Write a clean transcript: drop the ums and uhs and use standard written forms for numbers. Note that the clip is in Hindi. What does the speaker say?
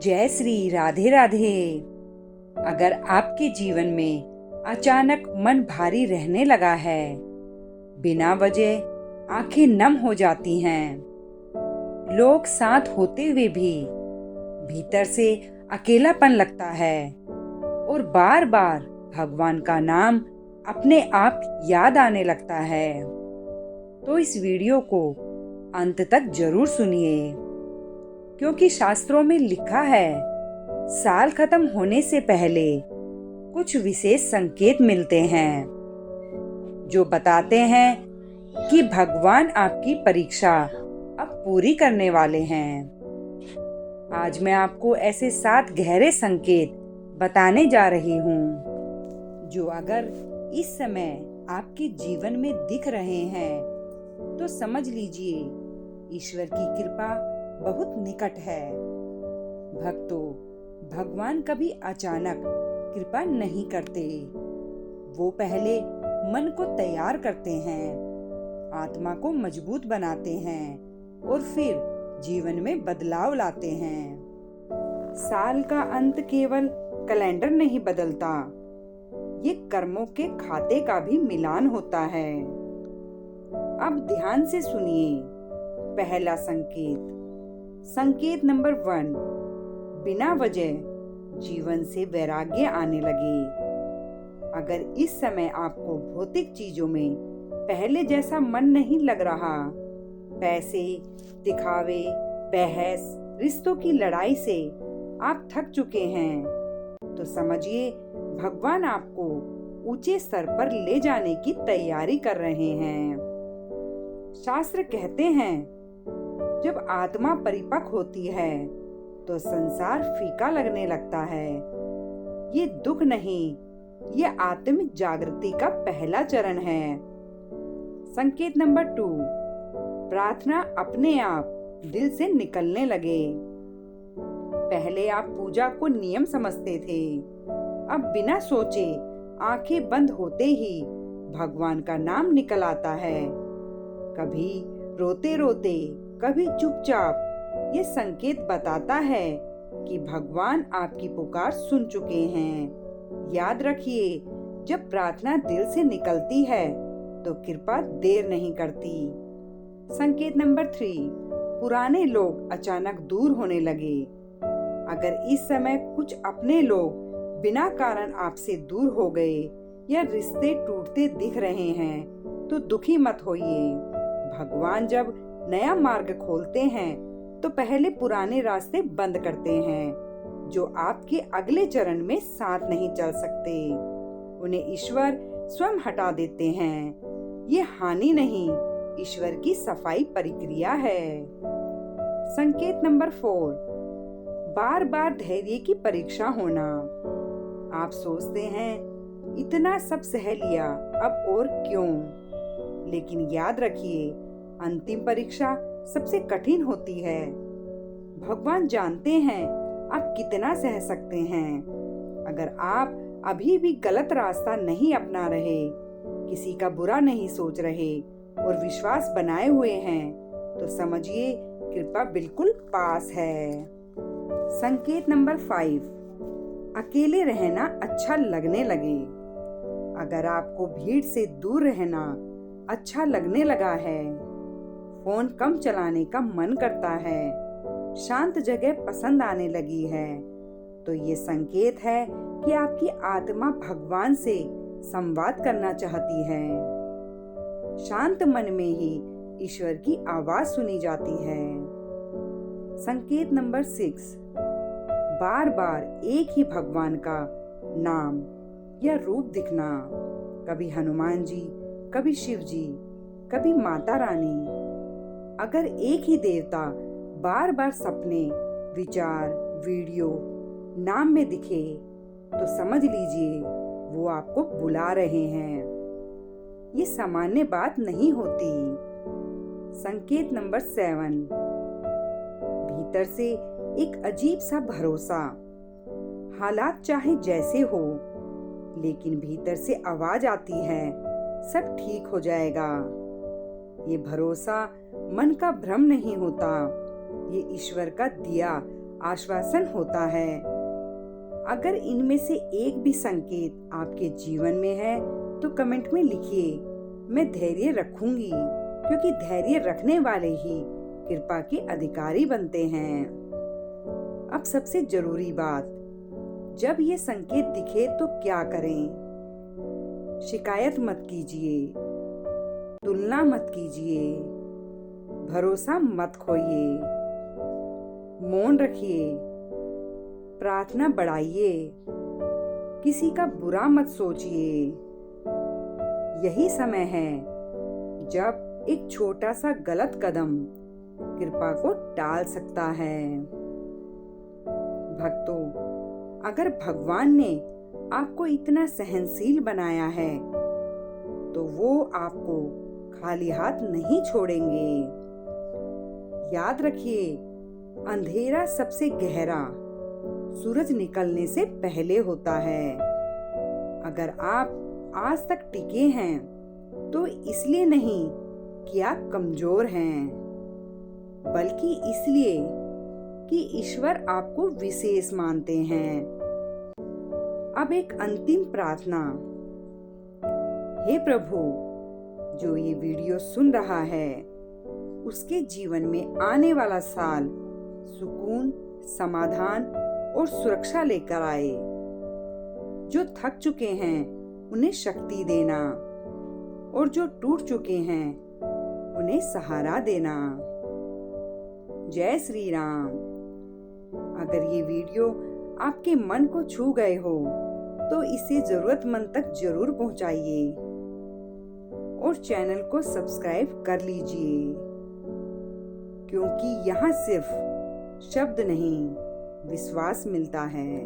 जय श्री राधे राधे। अगर आपके जीवन में अचानक मन भारी रहने लगा है, बिना वजह आंखें नम हो जाती हैं, लोग साथ होते हुए भी भीतर से अकेलापन लगता है और बार बार भगवान का नाम अपने आप याद आने लगता है, तो इस वीडियो को अंत तक जरूर सुनिए, क्योंकि शास्त्रों में लिखा है साल खत्म होने से पहले कुछ विशेष संकेत मिलते हैं जो बताते हैं कि भगवान आपकी परीक्षा अब पूरी करने वाले हैं। आज मैं आपको ऐसे 7 गहरे संकेत बताने जा रही हूँ जो अगर इस समय आपके जीवन में दिख रहे हैं तो समझ लीजिए ईश्वर की कृपा बहुत निकट है। भक्तों, भगवान कभी अचानक कृपा नहीं करते, वो पहले मन को तैयार करते हैं, आत्मा को मजबूत बनाते हैं और फिर जीवन में बदलाव लाते हैं। साल का अंत केवल कैलेंडर नहीं बदलता, ये कर्मों के खाते का भी मिलान होता है। अब ध्यान से सुनिए। पहला संकेत नंबर 1, बिना वजह जीवन से वैराग्य आने लगे। अगर इस समय आपको भौतिक चीजों में पहले जैसा मन नहीं लग रहा, पैसे, दिखावे, बहस, रिश्तों की लड़ाई से आप थक चुके हैं, तो समझिए भगवान आपको ऊंचे स्तर पर ले जाने की तैयारी कर रहे हैं। शास्त्र कहते हैं जब आत्मा परिपक्व होती है तो संसार फीका लगने लगता है। ये दुख नहीं, ये आत्मिक जागृति का पहला चरण है। संकेत नंबर 2, प्रार्थना अपने आप दिल से निकलने लगे। पहले आप पूजा को नियम समझते थे, अब बिना सोचे आंखें बंद होते ही भगवान का नाम निकल आता है। कभी रोते रोते, कभी चुपचाप। ये संकेत बताता है कि भगवान आपकी पुकार सुन चुके हैं। याद रखिए, जब प्रार्थना दिल से निकलती है तो कृपा देर नहीं करती। संकेत नंबर 3, पुराने लोग अचानक दूर होने लगे। अगर इस समय कुछ अपने लोग बिना कारण आपसे दूर हो गए या रिश्ते टूटते दिख रहे हैं तो दुखी मत होइए। भगवान जब नया मार्ग खोलते हैं तो पहले पुराने रास्ते बंद करते हैं जो आपके अगले चरण में साथ नहीं चल सकते। उन्हें ईश्वर स्वयं हटा देते हैं। ये हानि नहीं, ईश्वर की सफाई प्रक्रिया है। संकेत नंबर 4, बार बार धैर्य की परीक्षा होना। आप सोचते हैं इतना सब सह लिया, अब और क्यों? लेकिन याद रखिए, अंतिम परीक्षा सबसे कठिन होती है। भगवान जानते हैं आप कितना सह सकते हैं। अगर आप अभी भी गलत रास्ता नहीं अपना रहे, किसी का बुरा नहीं सोच रहे और विश्वास बनाए हुए हैं, तो समझिए कृपा बिल्कुल पास है। संकेत नंबर 5, अकेले रहना अच्छा लगने लगे। अगर आपको भीड़ से दूर रहना अच्छा लगने लगा है, फोन कम चलाने का मन करता है, शांत जगह पसंद आने लगी है, तो ये संकेत है कि आपकी आत्मा भगवान से संवाद करना चाहती है। शांत मन में ही ईश्वर की आवाज सुनी जाती है। संकेत नंबर 6, बार बार एक ही भगवान का नाम या रूप दिखना। कभी हनुमान जी, कभी शिव जी, कभी माता रानी। अगर एक ही देवता बार बार सपने, विचार, वीडियो, नाम में दिखे तो समझ लीजिए वो आपको बुला रहे हैं। ये सामान्य बात नहीं होती। संकेत नंबर 7, भीतर से एक अजीब सा भरोसा। हालात चाहे जैसे हो, लेकिन भीतर से आवाज आती है सब ठीक हो जाएगा। ये भरोसा मन का भ्रम नहीं होता, ये ईश्वर का दिया आश्वासन होता है। अगर इनमें से एक भी संकेत आपके जीवन में है तो कमेंट में लिखिए, मैं धैर्य रखूंगी, क्योंकि धैर्य रखने वाले ही कृपा के अधिकारी बनते हैं। अब सबसे जरूरी बात, जब ये संकेत दिखे तो क्या करें? शिकायत मत कीजिए, तुलना मत कीजिए, भरोसा मत खोइए, मौन रखिए, प्रार्थना बढ़ाइए, किसी का बुरा मत सोचिए। यही समय है जब एक छोटा सा गलत कदम कृपा को टाल सकता है। भक्तों, अगर भगवान ने आपको इतना सहनशील बनाया है तो वो आपको खाली हाथ नहीं छोड़ेंगे। याद रखिए, अंधेरा सबसे गहरा सूरज निकलने से पहले होता है। अगर आप आज तक टिके हैं तो इसलिए नहीं कि आप कमजोर हैं, बल्कि इसलिए कि ईश्वर आपको विशेष मानते हैं। अब एक अंतिम प्रार्थना। हे प्रभु, जो ये वीडियो सुन रहा है उसके जीवन में आने वाला साल सुकून, समाधान और सुरक्षा लेकर आए। जो थक चुके हैं उन्हें शक्ति देना, और जो टूट चुके हैं उन्हें सहारा देना। जय श्री राम। अगर ये वीडियो आपके मन को छू गए हो तो इसे जरूरतमंद तक जरूर पहुंचाइए और चैनल को सब्सक्राइब कर लीजिए, क्योंकि यहाँ सिर्फ शब्द नहीं, विश्वास मिलता है।